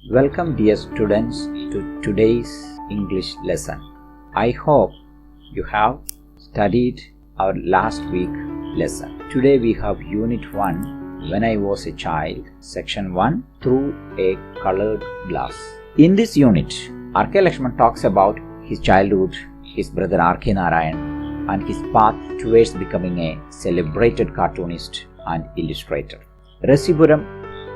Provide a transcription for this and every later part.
Welcome dear students to today's English lesson. I hope you have studied our last week lesson. Today we have Unit 1, When I Was a Child, Section 1, Through a Colored Glass. In this unit, R.K. Lakshman talks about his childhood, his brother R.K. Narayan, and his path towards becoming a celebrated cartoonist and illustrator. Rasipuram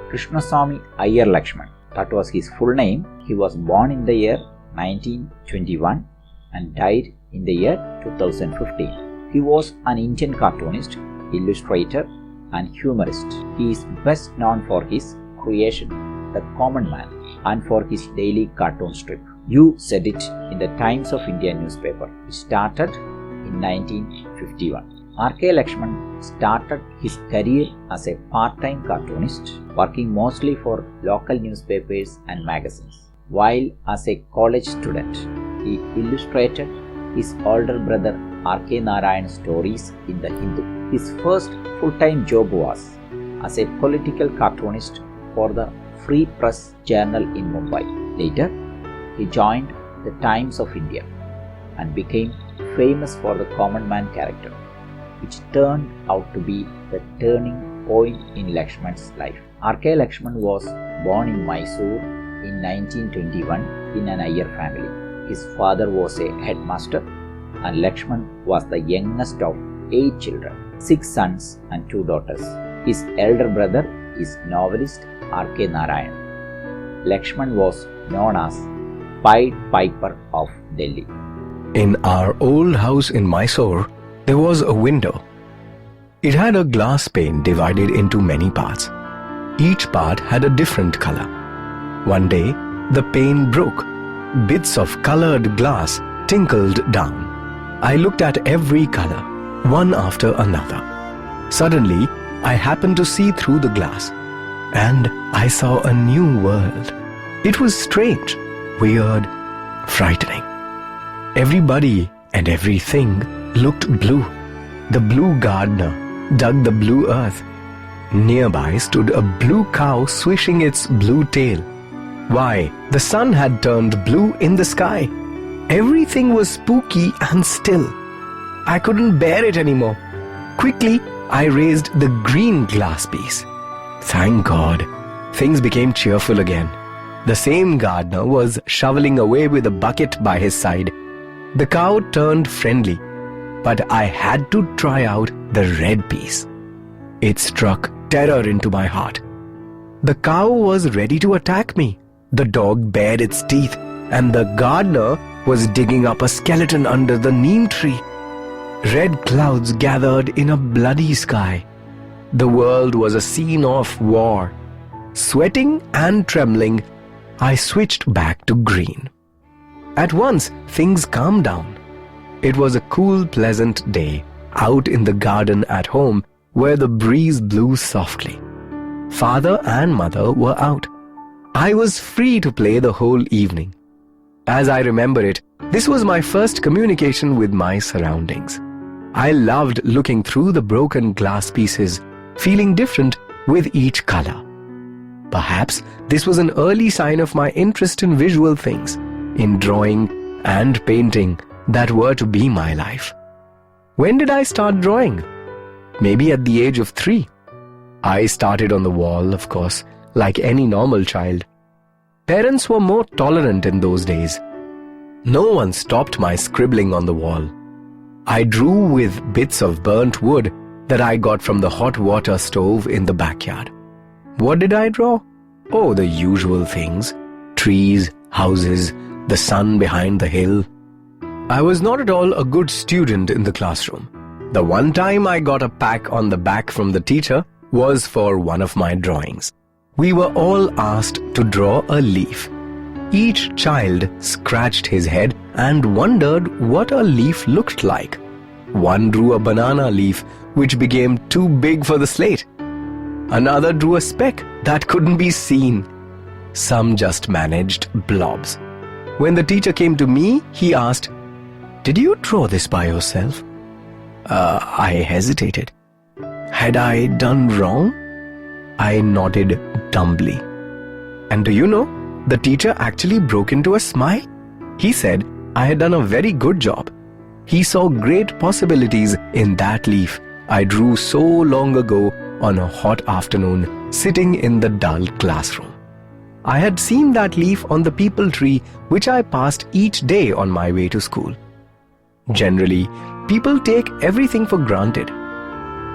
Krishnaswamy Iyer Lakshman, that was his full name. He was born in the year 1921 and died in the year 2015. He was an Indian cartoonist, illustrator and humorist. He is best known for his creation, The Common Man, and for his daily cartoon strip, You Said It, in the Times of India newspaper, which started in 1951. R.K. Lakshman started his career as a part-time cartoonist, working mostly for local newspapers and magazines. While as a college student, he illustrated his older brother R.K. Narayan's stories in the Hindu. His first full-time job was as a political cartoonist for the Free Press Journal in Mumbai. Later, he joined the Times of India and became famous for the Common Man character, which turned out to be the turning point in Lakshman's life. R.K. Lakshman was born in Mysore in 1921 in an Iyer family. His father was a headmaster and Lakshman was the youngest of 8 children, 6 sons and 2 daughters. His elder brother is novelist R.K. Narayan. Lakshman was known as Pied Piper of Delhi. In our old house in Mysore, there was a window. It had a glass pane divided into many parts. Each part had a different color. One day, the pane broke. Bits of colored glass tinkled down. I looked at every color, one after another. Suddenly, I happened to see through the glass, and I saw a new world. It was strange, weird, frightening. Everybody and everything looked blue. The blue gardener dug the blue earth. Nearby stood a blue cow swishing its blue tail. Why, the sun had turned blue in the sky. Everything was spooky and still. I couldn't bear it anymore. Quickly, I raised the green glass piece. Thank God, things became cheerful again. The same gardener was shoveling away with a bucket by his side. The cow turned friendly, but I had to try out the red piece. It struck terror into my heart. The cow was ready to attack me. The dog bared its teeth, and the gardener was digging up a skeleton under the neem tree. Red clouds gathered in a bloody sky. The world was a scene of war. Sweating and trembling, I switched back to green. At once, things calmed down. It was a cool, pleasant day, out in the garden at home where the breeze blew softly. Father and mother were out. I was free to play the whole evening. As I remember it, this was my first communication with my surroundings. I loved looking through the broken glass pieces, feeling different with each color. Perhaps this was an early sign of my interest in visual things, in drawing and painting that were to be my life. When did I start drawing? Maybe at the age of 3. I started on the wall, of course, like any normal child. Parents were more tolerant in those days. No one stopped my scribbling on the wall. I drew with bits of burnt wood that I got from the hot water stove in the backyard. What did I draw? Oh, the usual things. Trees, houses, the sun behind the hill. I was not at all a good student in the classroom. The one time I got a pat on the back from the teacher was for one of my drawings. We were all asked to draw a leaf. Each child scratched his head and wondered what a leaf looked like. One drew a banana leaf which became too big for the slate. Another drew a speck that couldn't be seen. Some just managed blobs. When the teacher came to me, he asked, "Did you draw this by yourself?" I hesitated. Had I done wrong? I nodded dumbly. And do you know, the teacher actually broke into a smile. He said I had done a very good job. He saw great possibilities in that leaf I drew so long ago on a hot afternoon sitting in the dull classroom. I had seen that leaf on the peepal tree which I passed each day on my way to school. Generally, people take everything for granted.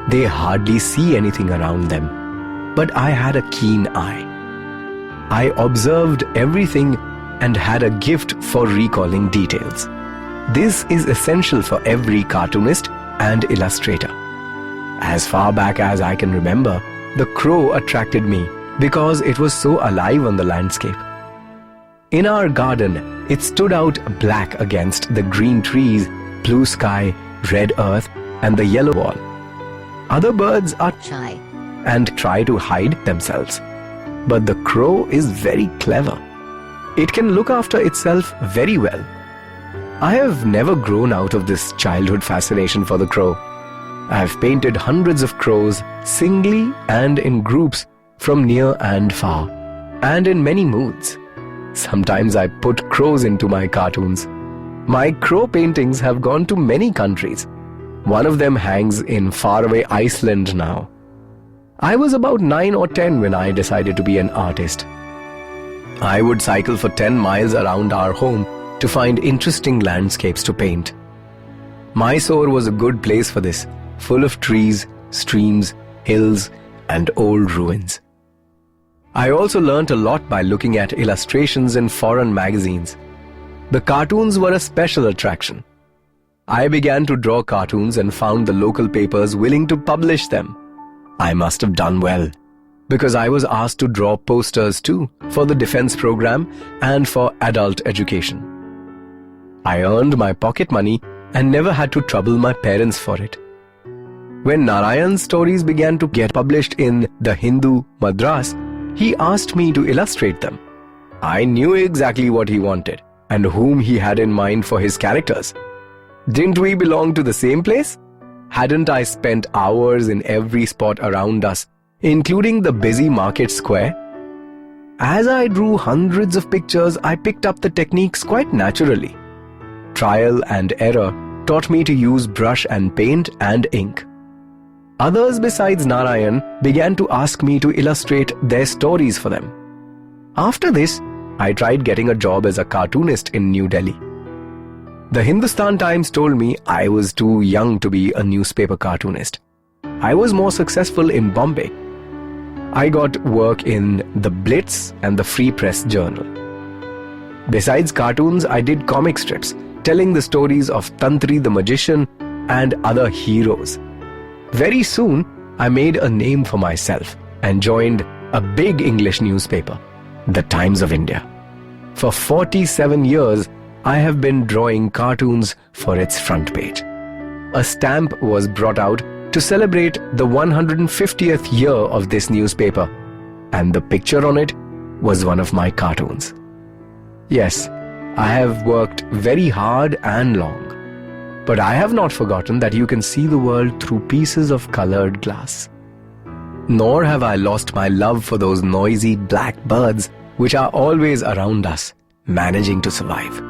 They hardly see anything around them, but I had a keen eye. I observed everything and had a gift for recalling details. This is essential for every cartoonist and illustrator. As far back as I can remember, the crow attracted me because it was so alive on the landscape. In our garden, it stood out black against the green trees, blue sky, red earth, and the yellow wall. Other birds are shy and try to hide themselves. But the crow is very clever. It can look after itself very well. I have never grown out of this childhood fascination for the crow. I have painted hundreds of crows singly and in groups from near and far, and in many moods. Sometimes I put crows into my cartoons. My crow paintings have gone to many countries. One of them hangs in faraway Iceland now. I was about 9 or 10 when I decided to be an artist. I would cycle for 10 miles around our home to find interesting landscapes to paint. Mysore was a good place for this, full of trees, streams, hills, and old ruins. I also learnt a lot by looking at illustrations in foreign magazines. The cartoons were a special attraction. I began to draw cartoons and found the local papers willing to publish them. I must have done well, because I was asked to draw posters too for the defense program and for adult education. I earned my pocket money and never had to trouble my parents for it. When Narayan's stories began to get published in the Hindu Madras, he asked me to illustrate them. I knew exactly what he wanted and whom he had in mind for his characters. Didn't we belong to the same place? Hadn't I spent hours in every spot around us, including the busy market square? As I drew hundreds of pictures, I picked up the techniques quite naturally. Trial and error taught me to use brush and paint and ink. Others besides Narayan began to ask me to illustrate their stories for them. After this, I tried getting a job as a cartoonist in New Delhi. The Hindustan Times told me I was too young to be a newspaper cartoonist. I was more successful in Bombay. I got work in the Blitz and the Free Press Journal. Besides cartoons, I did comic strips telling the stories of Tantri the magician and other heroes. Very soon, I made a name for myself and joined a big English newspaper, The Times of India. For 47 years, I have been drawing cartoons for its front page. A stamp was brought out to celebrate the 150th year of this newspaper, and the picture on it was one of my cartoons. Yes, I have worked very hard and long, but I have not forgotten that you can see the world through pieces of colored glass. Nor have I lost my love for those noisy black birds which are always around us, managing to survive.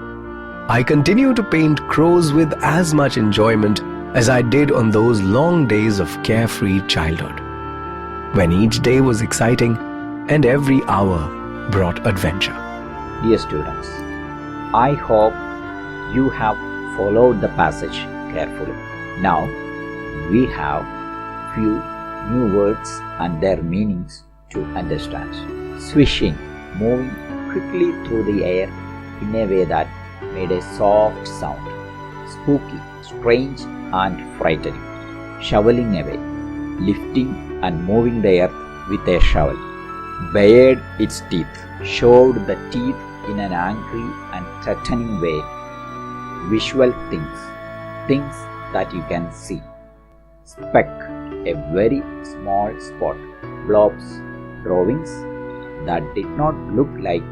I continue to paint crows with as much enjoyment as I did on those long days of carefree childhood, when each day was exciting and every hour brought adventure. Dear students, I hope you have followed the passage carefully. Now, we have few new words and their meanings to understand. Swishing, moving quickly through the air in a way that made a soft sound. Spooky, strange and frightening. Shoveling away, lifting and moving the earth with a shovel. Bared its teeth, showed the teeth in an angry and threatening way. Visual things, things that you can see. Speck, a very small spot. Blobs, drawings that did not look like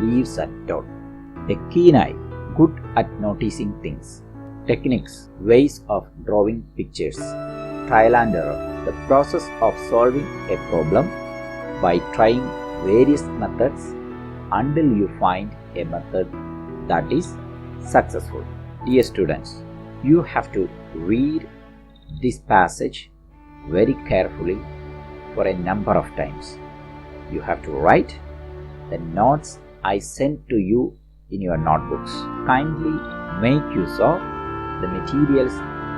leaves at all. A keen eye, good at noticing things. Techniques, ways of drawing pictures. Trial and error, the process of solving a problem by trying various methods until you find a method that is successful. Dear students, you have to read this passage very carefully for a number of times. You have to write the notes I sent to you in your notebooks. Kindly make use of the materials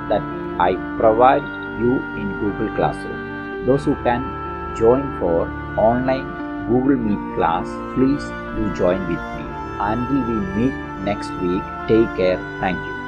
that I provide you in Google Classroom. Those who can join for online Google Meet class, please do join with me. Until we meet next week, take care. Thank you.